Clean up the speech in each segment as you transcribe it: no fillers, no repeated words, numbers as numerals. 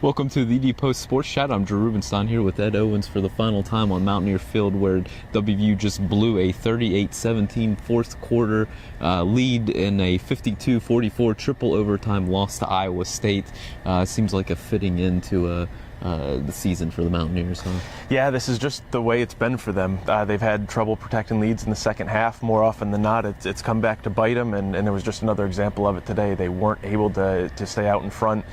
Welcome to the TheDPost Sports Chat. I'm Drew Rubenstein here with Ed Owens for the final time on Mountaineer Field, where WVU just blew a 38-17 fourth quarter lead in a 52-44 triple overtime loss to Iowa State. Seems like a fitting end to the season for the Mountaineers, huh? Yeah, this is just the way it's been for them. They've had trouble protecting leads in the second half. More often than not, it's come back to bite them, and it was just another example of it today. They weren't able to stay out in front.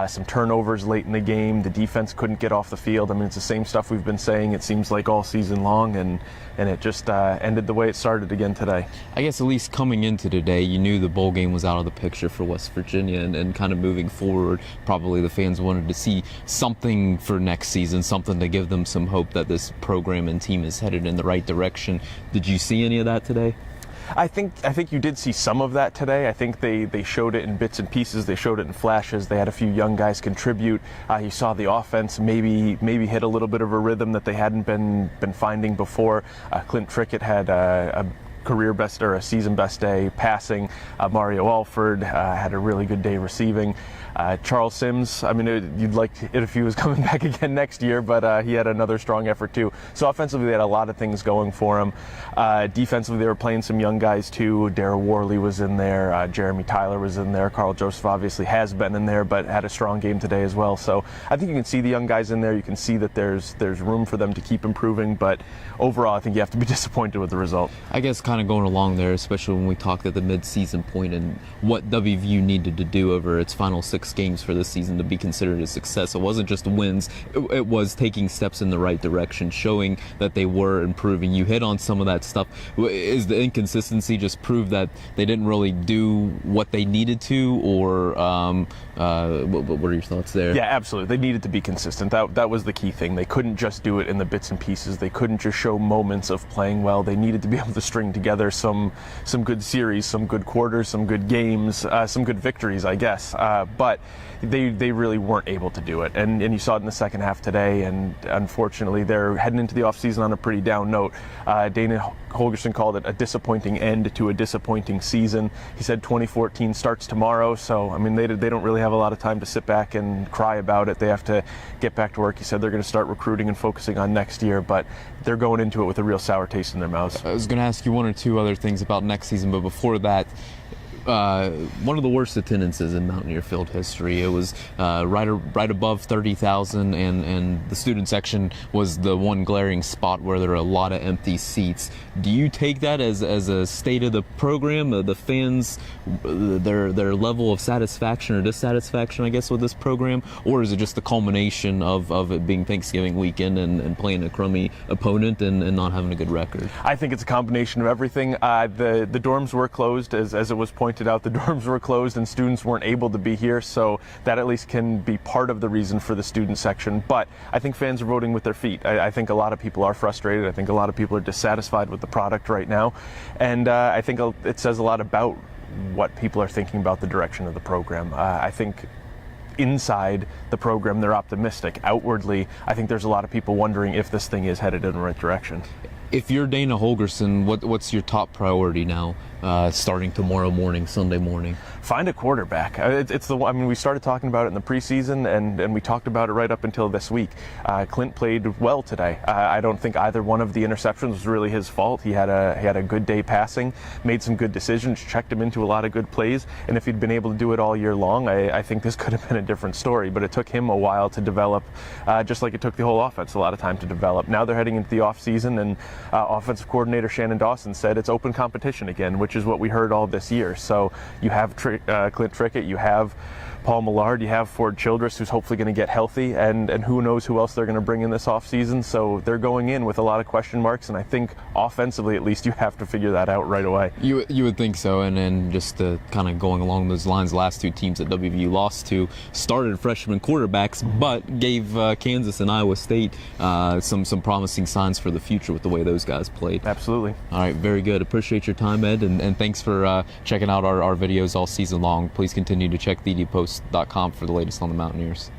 Some turnovers late in the game. The defense couldn't get off the field. I mean, it's the same stuff we've been saying, it seems like, all season long, and it just ended the way it started again today. I guess at least coming into today, you knew the bowl game was out of the picture for West Virginia, and kind of moving forward, probably the fans wanted to see something for next season, something to give them some hope that this program and team is headed in the right direction. Did you see any of that today? I think you did see some of that today. I think they showed it in bits and pieces. They showed it in flashes. They had a few young guys contribute. You saw the offense maybe hit a little bit of a rhythm that they hadn't been finding before. Clint Trickett had a career best or a season best day passing. Mario Alford had a really good day receiving. Charles Sims, I mean, you'd like it if he was coming back again next year, but he had another strong effort too. So offensively, they had a lot of things going for him. Defensively, they were playing some young guys too. Darrell Worley was in there. Jeremy Tyler was in there. Carl Joseph obviously has been in there, but had a strong game today as well. So I think you can see the young guys in there. You can see that there's room for them to keep improving, but overall, I think you have to be disappointed with the result. I guess kind of going along there, especially when we talked at the mid-season point and what WVU needed to do over its final 6 games for this season to be considered a success. It wasn't just wins, it was taking steps in the right direction, showing that they were improving. You hit on some of that stuff. Is the inconsistency just prove that they didn't really do what they needed to, or what are your thoughts there? Yeah, absolutely. They needed to be consistent. That was the key thing. They couldn't just do it in the bits and pieces. They couldn't just show moments of playing well. They needed to be able to string together some good series, some good quarters, some good games, some good victories, I guess. But they really weren't able to do it. And you saw it in the second half today, and unfortunately they're heading into the offseason on a pretty down note. Dana Holgorsen called it a disappointing end to a disappointing season. He said 2014 starts tomorrow, so I mean they don't really have a lot of time to sit back and cry about it. They have to get back to work. He said they're going to start recruiting and focusing on next year, but they're going into it with a real sour taste in their mouths. I was going to ask you one or two other things about next season, but before that, one of the worst attendances in Mountaineer Field history. It was right above 30,000, and the student section was the one glaring spot where there are a lot of empty seats. Do you take that as a state of the program, the fans, their level of satisfaction or dissatisfaction, I guess, with this program, or is it just the culmination of it being Thanksgiving weekend and playing a crummy opponent and not having a good record? I think it's a combination of everything. The dorms were closed, as it was pointed out. The dorms were closed and students weren't able to be here, so that at least can be part of the reason for the student section. But I think fans are voting with their feet. I think a lot of people are frustrated. I think a lot of people are dissatisfied with the product right now, and I think it says a lot about what people are thinking about the direction of the program. I think inside the program they're optimistic. Outwardly, I think there's a lot of people wondering if this thing is headed in the right direction. If you're Dana Holgorsen, what's your top priority now, starting tomorrow morning, Sunday morning? Find a quarterback. It's the. I mean, we started talking about it in the preseason, and we talked about it right up until this week. Clint played well today. I don't think either one of the interceptions was really his fault. He had a good day passing, made some good decisions, checked him into a lot of good plays, and if he'd been able to do it all year long, I think this could have been a different story. But it took him a while to develop, just like it took the whole offense a lot of time to develop. Now they're heading into the offseason, and offensive coordinator Shannon Dawson said it's open competition again, which is what we heard all this year. So you have Clint Trickett, you have Paul Millard, you have Ford Childress, who's hopefully going to get healthy, and who knows who else they're going to bring in this offseason. So they're going in with a lot of question marks, and I think offensively, at least, you have to figure that out right away. You would think so, and then just kind of going along those lines, the last two teams that WVU lost to started freshman quarterbacks, but gave Kansas and Iowa State some promising signs for the future with the way those guys played. Absolutely. All right, very good. Appreciate your time, Ed, and thanks for checking out our videos all season long. Please continue to check TheDPost.com for the latest on the Mountaineers.